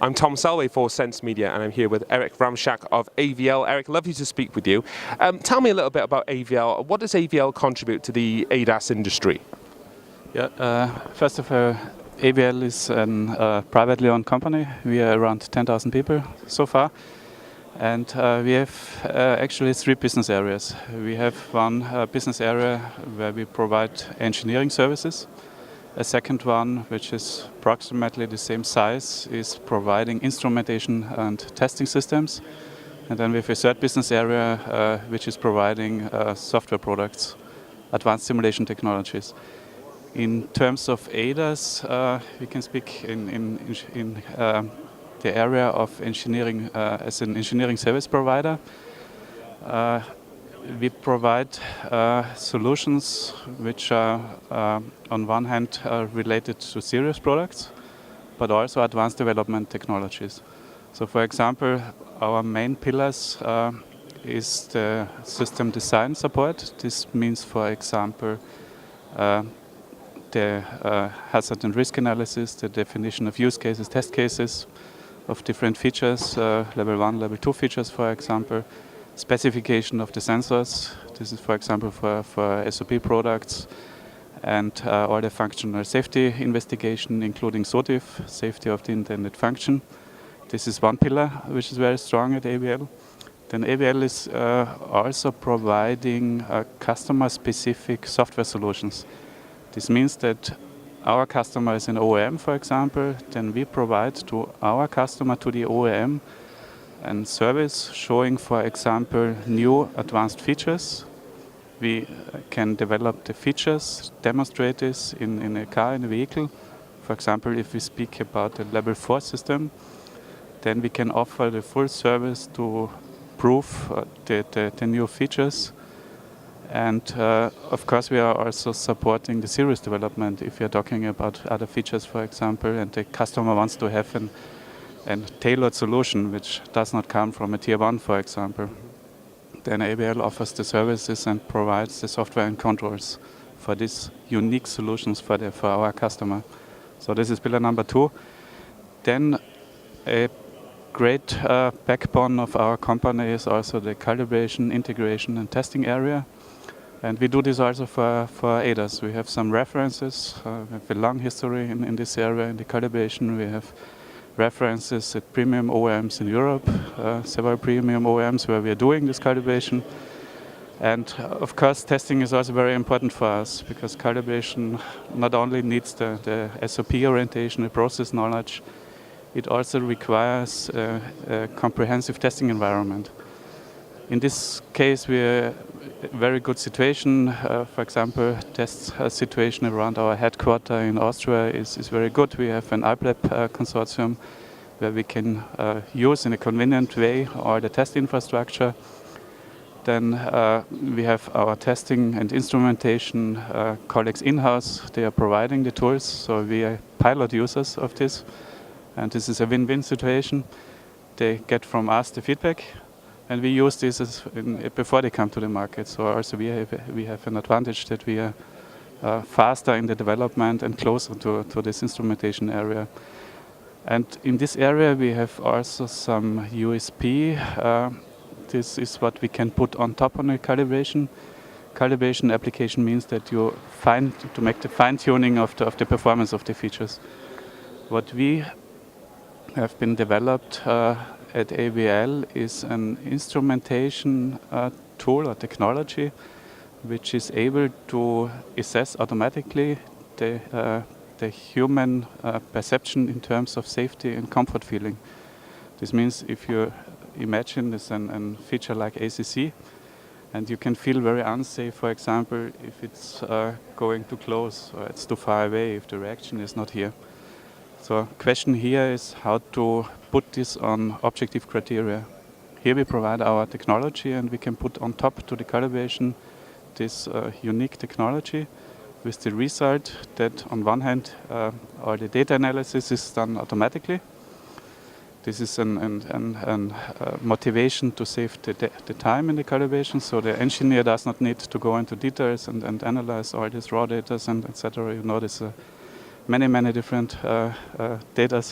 I'm Tom Selway for Sense Media, and I'm here with Eric Ramschak of AVL. Eric, lovely to speak with you. Tell me a little bit about AVL. What does AVL contribute to the ADAS industry? Yeah, first of all, AVL is a privately owned company. We are around 10,000 people so far. And we have actually three business areas. We have one business area where we provide engineering services. A second one, which is approximately the same size, is providing instrumentation and testing systems. And then we have a third business area, which is providing software products, advanced simulation technologies. In terms of ADAS, we can speak in the area of engineering as an engineering service provider. We provide solutions which are, on one hand, related to serious products, but also advanced development technologies. So, for example, our main pillars is the system design support. This means, for example, the hazard and risk analysis, the definition of use cases, test cases of different features, level 1, level 2 features, for example. Specification of the sensors. This is, for example, for SOP products, and all the functional safety investigation, including SOTIF, safety of the intended function. This is one pillar which is very strong at AVL. Then AVL is also providing customer-specific software solutions. This means that our customer is an OEM, for example, then we provide to our customer, to the OEM, and service showing, for example, new advanced features. We can develop the features, demonstrate this in a car, in a vehicle. For example, if we speak about the level 4 system, then we can offer the full service to prove the new features. And of course, we are also supporting the series development if you're talking about other features, for example, and the customer wants to have a tailored solution which does not come from a tier 1, for example. Then AVL offers the services and provides the software and controls for these unique solutions for our customer. So this is pillar number 2. Then a great backbone of our company is also the calibration, integration and testing area. And we do this also for ADAS. We have some references. We have a long history in this area, in the calibration. We have references at premium OEMs in Europe, several premium OEMs where we are doing this calibration. And of course, testing is also very important for us because calibration not only needs the SOP orientation, the process knowledge, it also requires a comprehensive testing environment. In this case, we are in a very good situation. For example, test situation around our headquarter in Austria is very good. We have an IPLAB consortium where we can use in a convenient way all the test infrastructure. Then we have our testing and instrumentation colleagues in-house. They are providing the tools, so we are pilot users of this. And this is a win-win situation. They get from us the feedback, and we use this before they come to the market. So also we have an advantage that we are faster in the development and closer to this instrumentation area. And in this area we have also some USP. This is what we can put on top on the calibration. Calibration application means that you to make the fine-tuning of the performance of the features. What we have been developed at AVL is an instrumentation tool or technology which is able to assess automatically the human perception in terms of safety and comfort feeling. This means if you imagine this a feature like ACC, and you can feel very unsafe, for example, if it's going too close or it's too far away, if the reaction is not here. So question here is how to put this on objective criteria. Here we provide our technology and we can put on top to the calibration this unique technology with the result that on one hand all the data analysis is done automatically. This is a motivation to save the time in the calibration, so the engineer does not need to go into details and analyze all these raw data and etc. You know, there's many different data.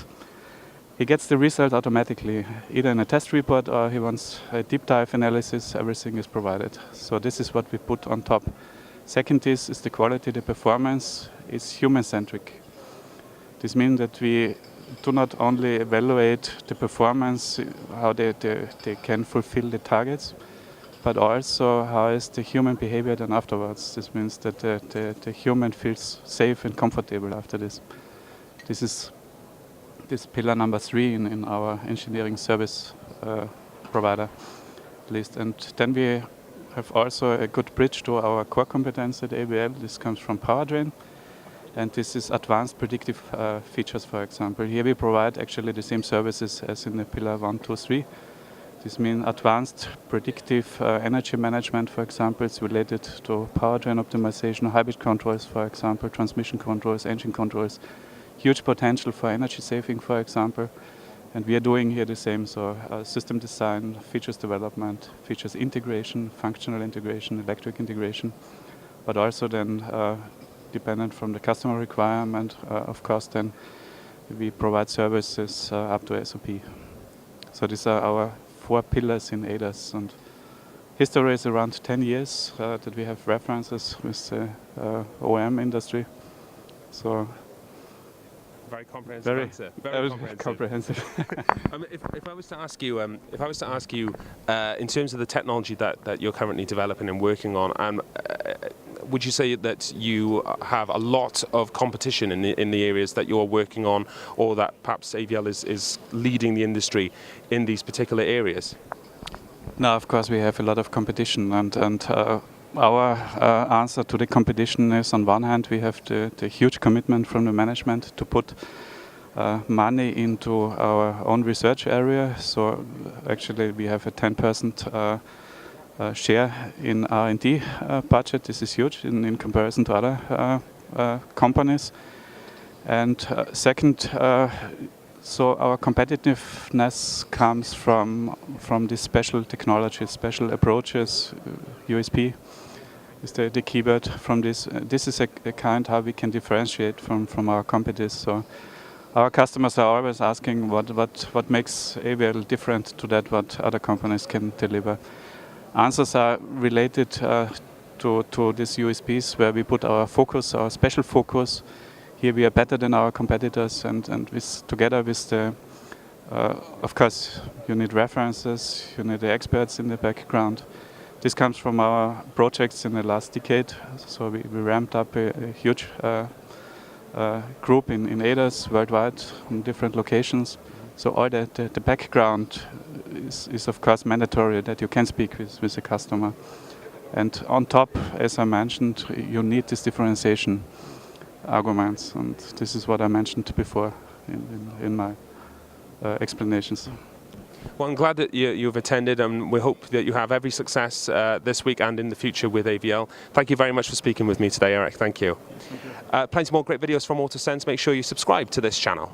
he gets the result automatically, either in a test report or he wants a deep dive analysis, everything is provided. So this is what we put on top. Second is the quality, the performance is human-centric. This means that we do not only evaluate the performance, how they can fulfill the targets, but also how is the human behavior then afterwards. This means that the human feels safe and comfortable after this. This is pillar number 3 in our engineering service provider list. And then we have also a good bridge to our core competence at AVL. This comes from powertrain. And this is advanced predictive features, for example. Here we provide actually the same services as in the pillar 1, 2, 3. This means advanced predictive energy management, for example. It's related to powertrain optimization, hybrid controls, for example, transmission controls, engine controls. Huge potential for energy saving, for example. And we are doing here the same, so system design, features development, features integration, functional integration, electric integration, but also then dependent from the customer requirement, of course, then we provide services up to SOP. So these are our 4 pillars in ADAS, and history is around 10 years that we have references with the OEM industry. So very comprehensive answer. Very comprehensive. If I was to ask you, in terms of the technology that you're currently developing and working on, would you say that you have a lot of competition in the areas that you're working on, or that perhaps AVL is leading the industry in these particular areas? No, of course we have a lot of competition, and our answer to the competition is, on one hand, we have the huge commitment from the management to put money into our own research area. So actually we have a 10% share in R&D budget. This is huge in comparison to other companies. And second, so our competitiveness comes from these special technologies, special approaches. USP is the keyword from this. This is a kind how we can differentiate from our competitors. So our customers are always asking what makes AVL different to that what other companies can deliver. Answers are related to these USPs, where we put our focus, our special focus. Here we are better than our competitors, and together with the, of course, you need references, you need the experts in the background. This comes from our projects in the last decade. So we ramped up a huge group in ADAS worldwide in different locations. So all the background is of course mandatory, that you can speak with the customer. And on top, as I mentioned, you need this differentiation arguments, and this is what I mentioned before in my explanations. Well, I'm glad that you've attended, and we hope that you have every success this week and in the future with AVL. Thank you very much for speaking with me today, Eric. Thank you. Plenty more great videos from AutoSens. Make sure you subscribe to this channel.